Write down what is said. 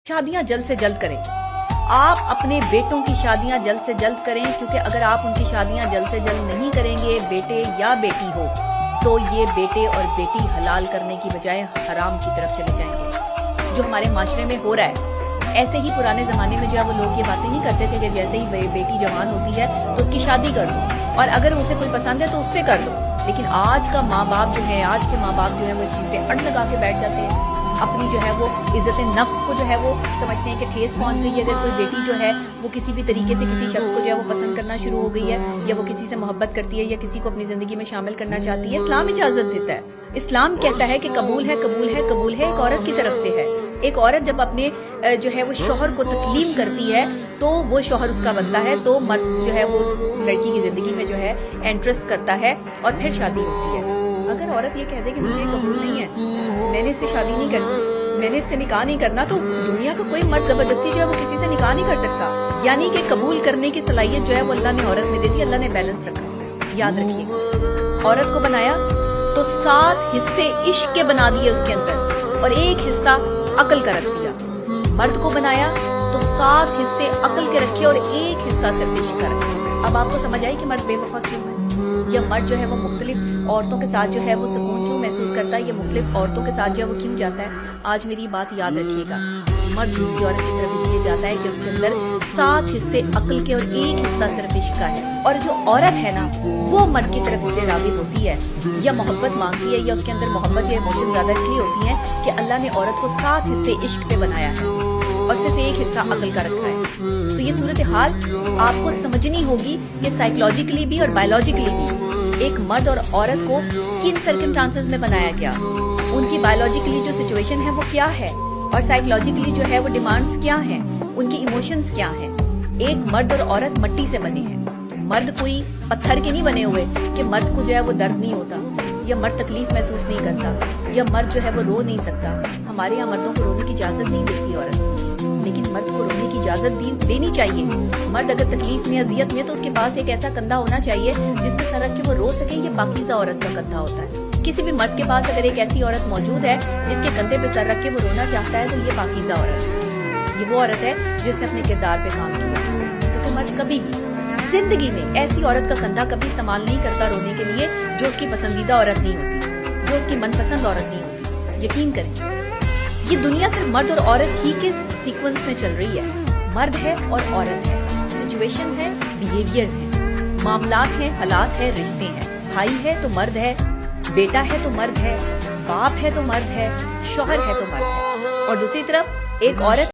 शादियां जल्द से जल्द करें। आप अपने बेटों की शादियां जल्द से जल्द करें, क्योंकि अगर आप उनकी शादियां जल्द से जल्द नहीं करेंगे, बेटे या बेटी हो, तो ये बेटे और बेटी हलाल करने की बजाय हराम की तरफ चले जाएंगे, जो हमारे माशरे में हो रहा है। ऐसे ही पुराने ज़माने में जो है वो लोग ये बातें नहीं करते थे कि जैसे ही बेटी जवान होती है तो उसकी शादी कर दो, और अगर उसे कोई पसंद है तो उससे कर दो। लेकिन आज का माँ बाप जो है, आज के माँ बाप जो है वो इस चीज़ पे अड़ लगा के बैठ जाते हैं। अपनी जो है वो इज्जत नफ्स को जो है वो समझते हैं कि ठेस पहुंच गई है अगर कोई बेटी जो है वो किसी भी तरीके से किसी शख्स को जो है वो पसंद करना शुरू हो गई है, या वो किसी से मोहब्बत करती है, या किसी को अपनी ज़िंदगी में शामिल करना चाहती है। इस्लाम इजाज़त देता है। इस्लाम कहता है कि कबूल है, कबूल है, कबूल है, एक औरत की तरफ से है। एक औरत जब अपने जो है वो शौहर को तस्लीम करती है तो वो शौहर उसका बनता है, तो मर्द जो है वो उस लड़की की ज़िंदगी में जो है एंट्रेस करता है और फिर शादी होती है। अगर औरत ये कह दे कि मुझे कबूल नहीं है, मैंने इससे शादी नहीं करनी, मैंने इससे निकाह नहीं करना, तो दुनिया का कोई मर्द जबरदस्ती जो है वो किसी से निकाह नहीं कर सकता। यानी कि कबूल करने की सलाहियत जो है वो अल्लाह ने औरत में दे दी। अल्लाह ने बैलेंस रखा। याद रखिए, औरत को बनाया तो 7 हिस्से इश्क के बना दिए उसके अंदर, और 1 हिस्सा अकल का रख दिया। मर्द को बनाया तो 7 हिस्से अकल के रखे और 1 हिस्सा सिर्फ इश्क का रखे। अब आपको समझ आई कि मर्द बेवफा क्यों है, या मर्द जो है वो मुख्तलिफ औरतों के साथ जो है वो सुकून क्यों महसूस करता है, या मुख्तलिफ औरतों के साथ जो है वो क्यों जाता है। आज मेरी बात याद रखिएगा, मर्द दूसरी औरत की तरफ इसलिए जाता है कि उसके अंदर 7 हिस्से अकल के और 1 हिस्सा सिर्फ इश्क का है। और जो औरत है ना, वो मर्द की तरफ इसलिए राग़िब होती है या मोहब्बत मांगती है, या उसके अंदर मोहब्बत या इमोशन ज्यादा इसलिए होती है कि अल्लाह ने औरत को 7 हिस्से इश्क पे बनाया है और सिर्फ 1 हिस्सा अकल का रखा है। तो ये सूरत हाल आपको समझनी होगी, ये साइकोलॉजिकली भी और बायोलॉजिकली भी। एक मर्द और औरत को किन सर्कमस्टांसेस में बनाया गया, उनकी बायोलॉजिकली जो सिचुएशन है वो क्या है, और साइकोलॉजिकली जो है वो डिमांड्स क्या हैं, उनकी इमोशंस क्या हैं। एक मर्द और औरत मिट्टी से बने हैं। मर्द कोई पत्थर के नहीं बने हुए कि मर्द को जो है वो दर्द नहीं होता, या मर्द तकलीफ महसूस नहीं करता, या मर्द जो है वो रो नहीं सकता। हमारे यहाँ मर्दों को रोने की इजाजत नहीं देती औरत, लेकिन मर्द को रोने की इजाजत देनी चाहिए। मर्द अगर तकलीफ में, अजियत में, तो उसके पास एक ऐसा कंधा होना चाहिए जिसपे सर रख के वो रो सके। ये पाकीज़ा औरत का कंधा होता है। किसी भी मर्द के पास अगर एक ऐसी औरत मौजूद है जिसके कंधे पे सर रख के वो रोना चाहता है, तो ये पाकीज़ा औरत है। ये वो औरत है जिसने अपने किरदार पे काम किया। क्योंकि मर्द कभी जिंदगी में ऐसी औरत का कंधा कभी इस्तेमाल नहीं करता रोने के लिए जो उसकी पसंदीदा औरत नहीं होती, जो उसकी मनपसंद औरत नहीं होती। यकीन करें, ये दुनिया सिर्फ मर्द और औरत ही के सीक्वेंस में चल रही है। मर्द है और औरत है, सिचुएशन है, बिहेवियर्स हैं, मामलात हैं, हालात हैं, रिश्ते हैं। भाई है तो मर्द है, बेटा है तो मर्द है, बाप है तो मर्द है, शौहर है तो मर्द है। और दूसरी तरफ एक औरत